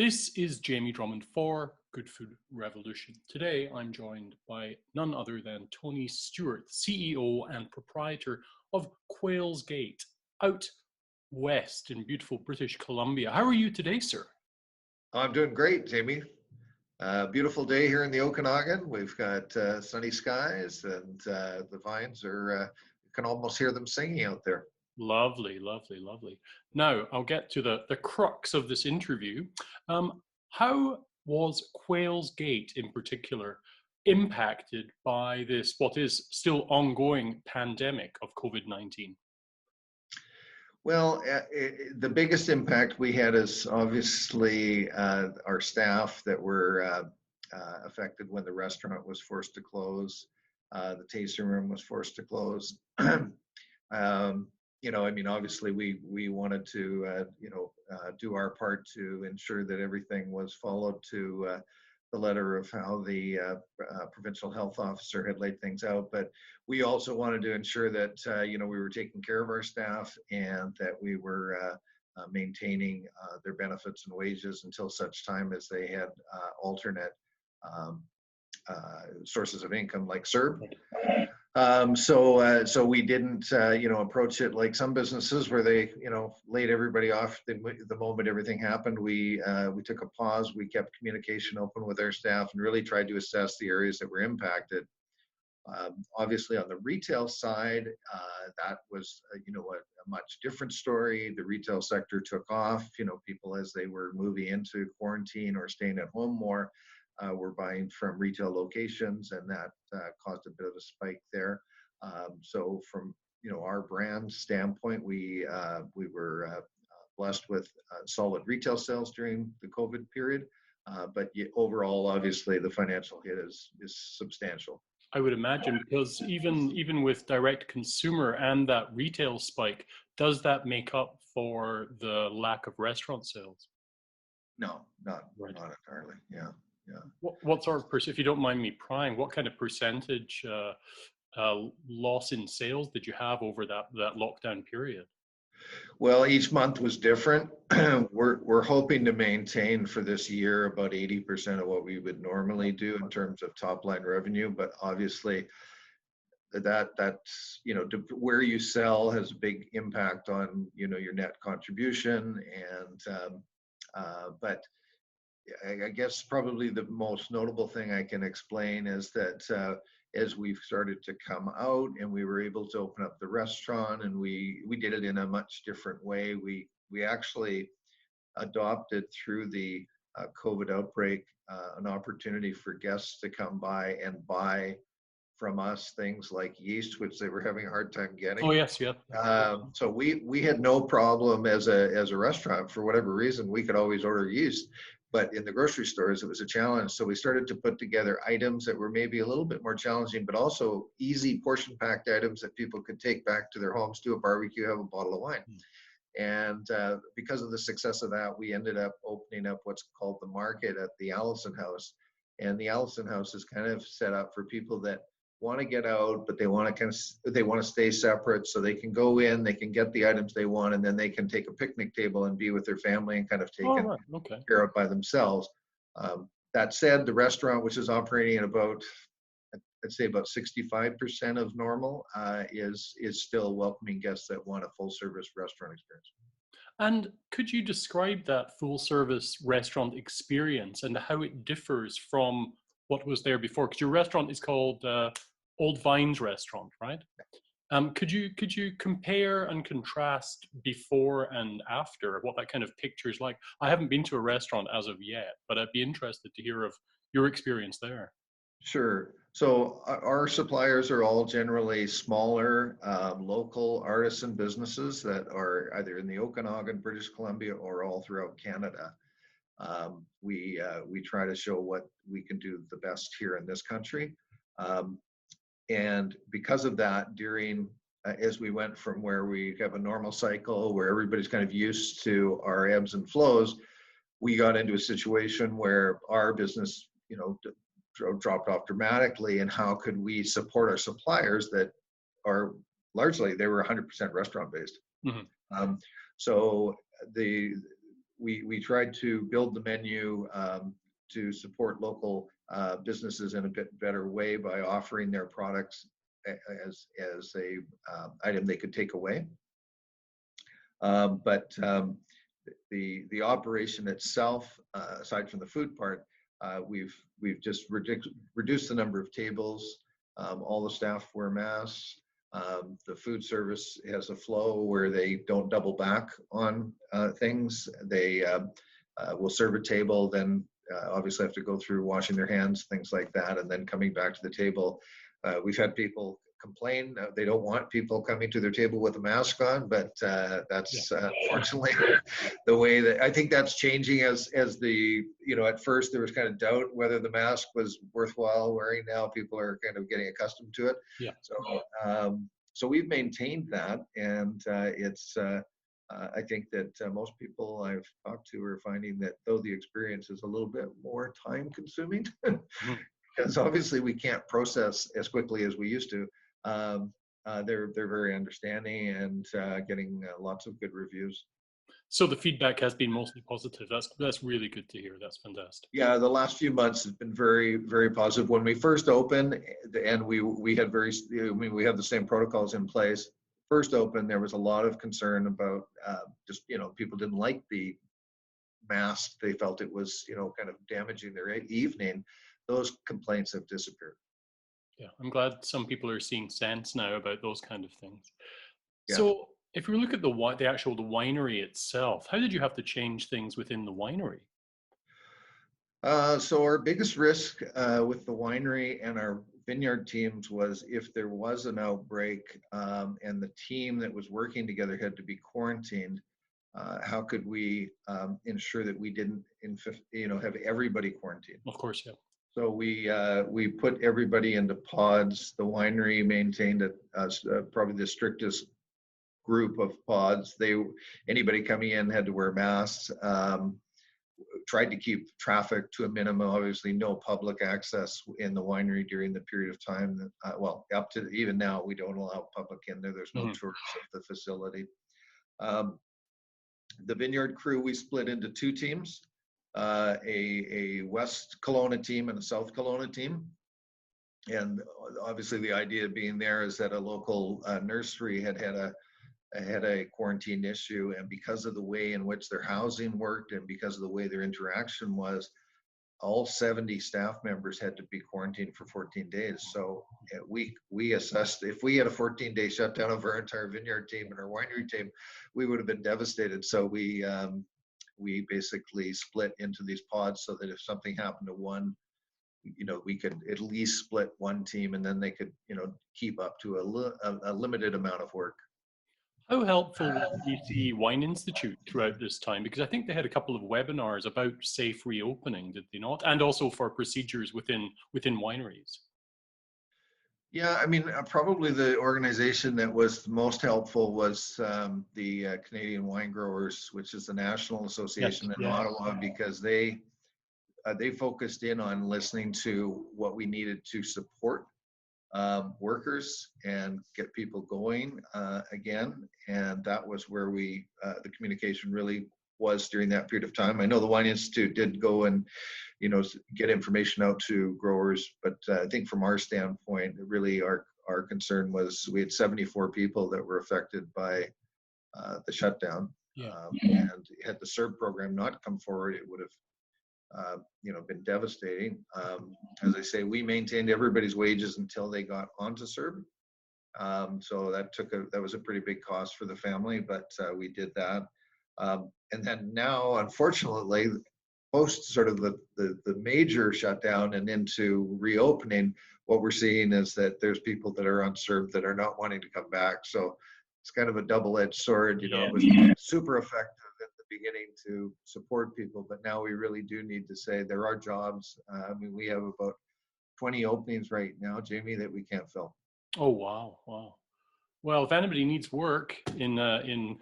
This is Jamie Drummond for Good Food Revolution. Today, I'm joined by none other than Tony Stewart, CEO and proprietor of Quail's Gate, out west in beautiful British Columbia. How are you today, sir? I'm doing great, Jamie. Beautiful day here in the Okanagan. We've got sunny skies, and the vines are, you can almost hear them singing out there. Lovely, lovely, lovely. Now, I'll get to the crux of this interview. How was Quail's Gate in particular impacted by this, what is still ongoing pandemic of COVID-19? Well, the biggest impact we had is obviously our staff that were affected when the restaurant was forced to close. The tasting room was forced to close. Obviously we wanted to, do our part to ensure that everything was followed to the letter of how the provincial health officer had laid things out. But we also wanted to ensure that, we were taking care of our staff and that we were maintaining their benefits and wages until such time as they had alternate sources of income like CERB. So we didn't, approach it like some businesses where they, laid everybody off the moment everything happened. We took a pause. We kept communication open with our staff and really tried to assess the areas that were impacted. Obviously, on the retail side, that was, a much different story. The retail sector took off. People as they were moving into quarantine or staying at home more. We're buying from retail locations, and that caused a bit of a spike there. So from our brand standpoint, we were blessed with solid retail sales during the COVID period, but overall, obviously, the financial hit is substantial. I would imagine, because even with direct consumer and that retail spike, does that make up for the lack of restaurant sales? No, not entirely. Yeah. What sort of, if you don't mind me prying, what kind of percentage loss in sales did you have over that lockdown period? Well, each month was different. We're hoping to maintain for this year about 80% of what we would normally do in terms of top line revenue, but obviously that's where you sell has a big impact on your net contribution, and but I guess probably the most notable thing I can explain is that as we've started to come out and we were able to open up the restaurant, and we did it in a much different way. We actually adopted through the COVID outbreak an opportunity for guests to come by and buy from us things like yeast, which they were having a hard time getting. Oh yes, yeah. So we had no problem as a restaurant. For whatever reason, we could always order yeast. But in the grocery stores, it was a challenge. So we started to put together items that were maybe a little bit more challenging, but also easy portion packed items that people could take back to their homes, do a barbecue, have a bottle of wine. And because of the success of that, we ended up opening up what's called the market at the Allison House. And the Allison House is kind of set up for people that want to get out, but they want to stay separate, so they can go in, they can get the items they want, and then they can take a picnic table and be with their family and kind of taken care of by themselves. That said, the restaurant, which is operating at about, I'd say about 65% of normal, is still welcoming guests that want a full service restaurant experience. And could you describe that full service restaurant experience and how it differs from what was there before? Because your restaurant is called Old Vines Restaurant, right? Could you compare and contrast before and after, what that kind of picture is like? I haven't been to a restaurant as of yet, but I'd be interested to hear of your experience there. Sure. So our suppliers are all generally smaller, local artisan businesses that are either in the Okanagan, British Columbia, or all throughout Canada. We try to show what we can do the best here in this country. And because of that, as we went from where we have a normal cycle where everybody's kind of used to our ebbs and flows, we got into a situation where our business, dropped off dramatically. And how could we support our suppliers that are largely, they were 100% restaurant based. Mm-hmm. So we tried to build the menu to support local businesses in a bit better way by offering their products as a item they could take away. But the operation itself, aside from the food part, we've just reduced the number of tables. All the staff wear masks. The food service has a flow where they don't double back on things. They will serve a table, then obviously have to go through washing their hands, things like that, and then coming back to the table. We've had people complain they don't want people coming to their table with a mask on, but that's unfortunately the way that I think that's changing as the, you know, at first there was kind of doubt whether the mask was worthwhile wearing. Now people are kind of getting accustomed to it. Yeah. So we've maintained that, and it's I think that most people I've talked to are finding that though the experience is a little bit more time consuming, because obviously we can't process as quickly as we used to. They're very understanding and getting lots of good reviews. So the feedback has been mostly positive. That's really good to hear. That's fantastic. Yeah, the last few months have been very, very positive. When we first opened, and we had we have the same protocols in place. First opened, there was a lot of concern about just, you know, people didn't like the mask. They felt it was, you know, kind of damaging their evening. Those complaints have disappeared. Yeah, I'm glad some people are seeing sense now about those kind of things. Yeah. So if we look at the winery itself, how did you have to change things within the winery? So our biggest risk with the winery and our vineyard teams was if there was an outbreak and the team that was working together had to be quarantined, how could we ensure that we didn't, have everybody quarantined? Of course, yeah. So we put everybody into pods. The winery maintained probably the strictest group of pods. Anybody coming in had to wear masks. Tried to keep traffic to a minimum. Obviously, no public access in the winery during the period of time. Up to even now, we don't allow public in there. There's no tours of the facility. The vineyard crew, we split into two teams, a West Kelowna team and a South Kelowna team. And obviously the idea being there is that a local nursery had a quarantine issue, and because of the way in which their housing worked and because of the way their interaction was, all 70 staff members had to be quarantined for 14 days. So we assessed if we had a 14-day shutdown of our entire vineyard team and our winery team, we would have been devastated. So we basically split into these pods so that if something happened to one, we could at least split one team, and then they could, keep up to a limited amount of work. How helpful was the BC Wine Institute throughout this time? Because I think they had a couple of webinars about safe reopening, did they not? And also for procedures within wineries. Yeah, I mean, probably the organization that was most helpful was the Canadian Wine Growers, which is the national association in Ottawa, because they focused in on listening to what we needed to support workers and get people going again. And that was where the communication really was during that period of time. I know the Wine Institute did go and, get information out to growers, but I think from our standpoint, really our concern was we had 74 people that were affected by the shutdown. And had the CERB program not come forward, it would have been devastating. As I say, we maintained everybody's wages until they got onto CERB. So that was a pretty big cost for the family, but we did that. And then now, unfortunately, post sort of the major shutdown and into reopening, what we're seeing is that there's people that are on CERB that are not wanting to come back. So it's kind of a double-edged sword. It was super effective beginning to support people, but now we really do need to say there are jobs. I mean, we have about 20 openings right now, Jamie, that we can't fill. Oh, wow. Well, if anybody needs work in in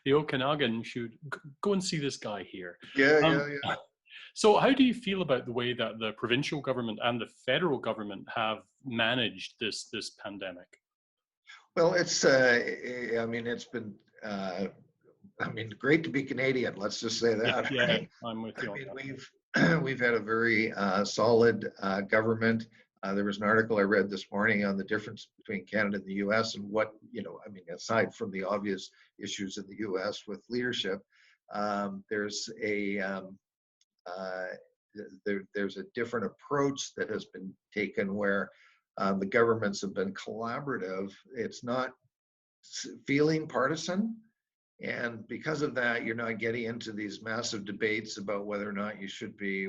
the Okanagan, you should go and see this guy here. Yeah. So how do you feel about the way that the provincial government and the federal government have managed this pandemic? Well, it's been I mean, great to be Canadian. Let's just say that. Yeah, Right? I'm with I you on mean, that. we've had a very solid government. There was an article I read this morning on the difference between Canada and the U.S. and what, I mean, aside from the obvious issues in the U.S. with leadership, there's a uh, there's a different approach that has been taken where the governments have been collaborative. It's not feeling partisan. And because of that, you're not getting into these massive debates about whether or not you should be,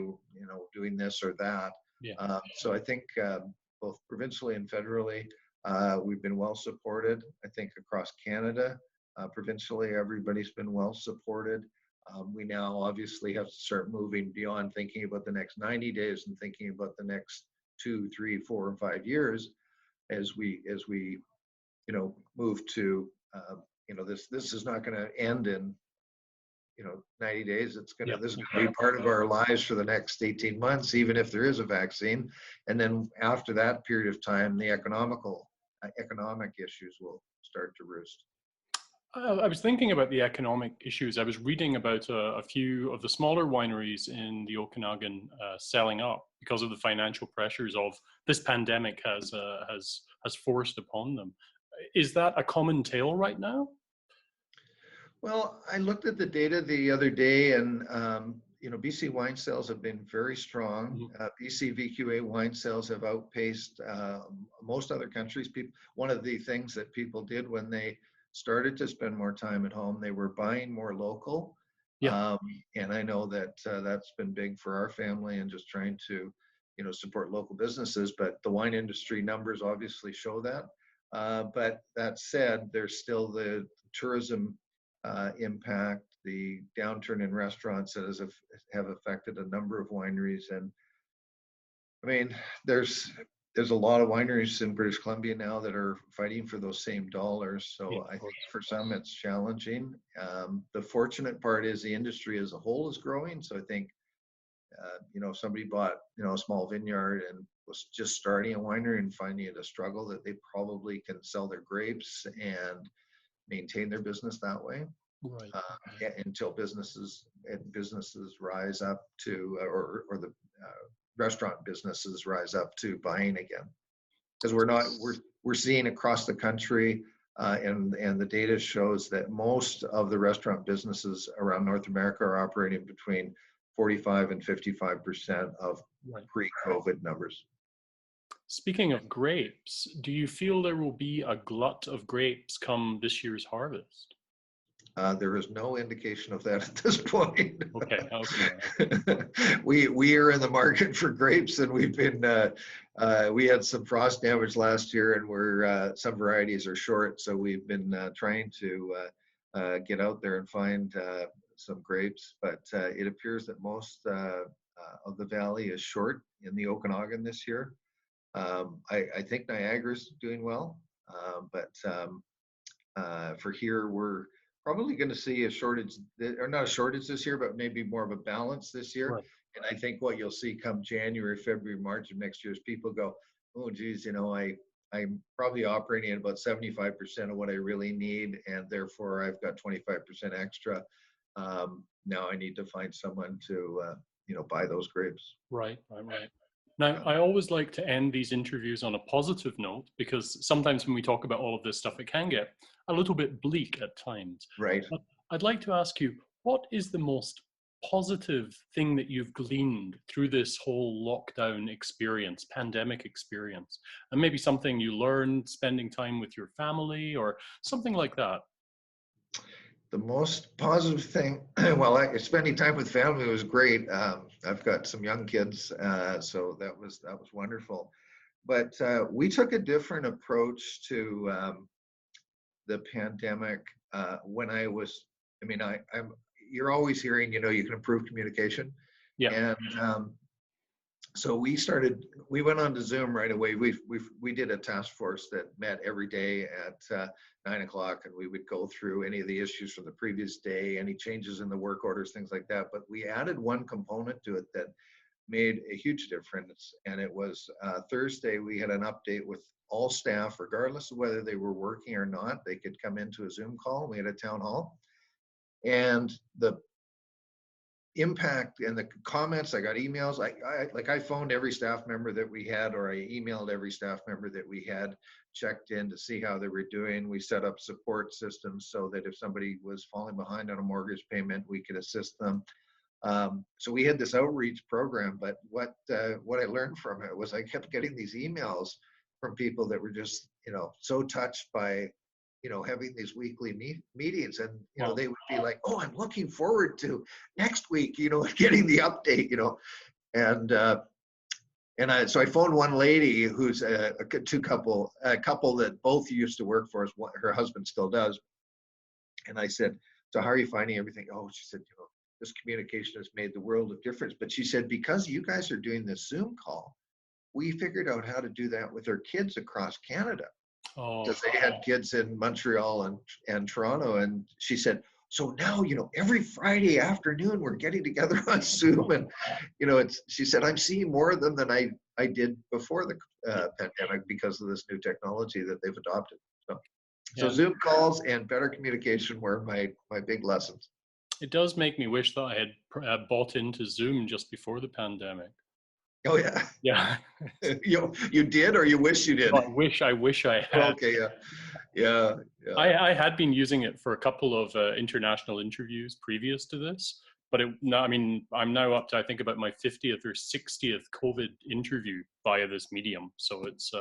doing this or that. Yeah. So I think both provincially and federally, we've been well supported. I think across Canada, provincially, everybody's been well supported. We now obviously have to start moving beyond thinking about the next 90 days and thinking about the next 2, 3, 4, and 5 years as we move to this is not going to end in 90 days. Yeah. This is going to be part of our lives for the next 18 months, even if there is a vaccine. And then after that period of time, the economic issues will start to roost. I was thinking about the economic issues. I was reading about a few of the smaller wineries in the Okanagan selling up because of the financial pressures of this pandemic has forced upon them. Is that a common tale right now? Well, I looked at the data the other day, and BC wine sales have been very strong. BC VQA wine sales have outpaced most other countries. One of the things that people did when they started to spend more time at home, they were buying more local. Yeah. And I know that that's been big for our family and just trying to, support local businesses. But the wine industry numbers obviously show that. But that said, there's still the tourism impact, the downturn in restaurants that have affected a number of wineries. And I mean, there's a lot of wineries in British Columbia now that are fighting for those same dollars. So Yeah, I think for some it's challenging. The fortunate part is the industry as a whole is growing. So I think, if somebody bought, a small vineyard and was just starting a winery and finding it a struggle, that they probably can sell their grapes and maintain their business that way. right. Until businesses rise up to, or the restaurant businesses rise up to buying again, because we're seeing across the country, and the data shows that most of the restaurant businesses around North America are operating between 45 and 55% of pre-COVID numbers. Speaking of grapes, do you feel there will be a glut of grapes come this year's harvest? There is no indication of that at this point. Okay. We are in the market for grapes, and we've been we had some frost damage last year, and some varieties are short, so we've been trying to get out there and find some grapes. But it appears that most of the valley is short in the Okanagan this year. I think Niagara's doing well, but for here we're probably going to see a shortage, or not a shortage this year, but maybe more of a balance this year. Right. And I think what you'll see come January, February, March of next year is people go, oh, geez, I'm probably operating at about 75% of what I really need, and therefore I've got 25% extra. Now I need to find someone to, buy those grapes. Right. Now, I always like to end these interviews on a positive note, because sometimes when we talk about all of this stuff, it can get a little bit bleak at times. Right. But I'd like to ask you, what is the most positive thing that you've gleaned through this whole lockdown experience, pandemic experience? And maybe something you learned spending time with your family or something like that. The most positive thing, well, spending time with family was great. I've got some young kids, so that was wonderful. But we took a different approach to the pandemic when you're always hearing, you can improve communication. Yeah. And so we went on to Zoom right away. We did a task force that met every day at 9:00, and we would go through any of the issues from the previous day, any changes in the work orders, things like that. But we added one component to it that made a huge difference. And it was Thursday, we had an update with all staff, regardless of whether they were working or not. They could come into a Zoom call. We had a town hall. And the impact and the comments, I got emails. I phoned every staff member that we had, or I emailed every staff member that we had, checked in to see how they were doing. We set up support systems so that if somebody was falling behind on a mortgage payment, we could assist them. So we had this outreach program, but what I learned from it was I kept getting these emails from people that were just, so touched by, having these weekly meetings, and, they would be like, oh, I'm looking forward to next week, getting the update, and so I phoned one lady who's a couple that both used to work for us. Her husband still does. And I said, so how are you finding everything? Oh, she said, this communication has made the world of difference. But she said, because you guys are doing this Zoom call, we figured out how to do that with our kids across Canada. Because they had kids in Montreal and Toronto. And she said, so now, every Friday afternoon, we're getting together on Zoom. And, she said, I'm seeing more of them than I did before the pandemic because of this new technology that they've adopted. So Zoom calls and better communication were my big lessons. It does make me wish that I had bought into Zoom just before the pandemic. Oh yeah. Yeah. You did, or you wish you did? Oh, I wish I had. Okay. Yeah. I had been using it for a couple of international interviews previous to this, but I'm now up to, I think, about my 50th or 60th COVID interview via this medium. So it's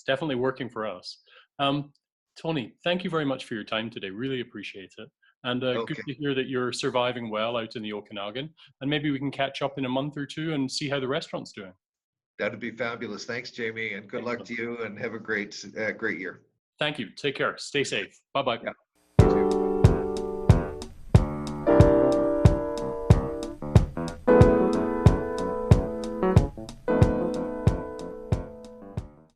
definitely working for us. Tony, thank you very much for your time today. Really appreciate it. And good to hear that you're surviving well out in the Okanagan. And maybe we can catch up in a month or two and see how the restaurant's doing. That'd be fabulous. Thanks, Jamie, and good luck to you, and have a great year. Thank you. Take care. Stay safe. Bye-bye. Yeah.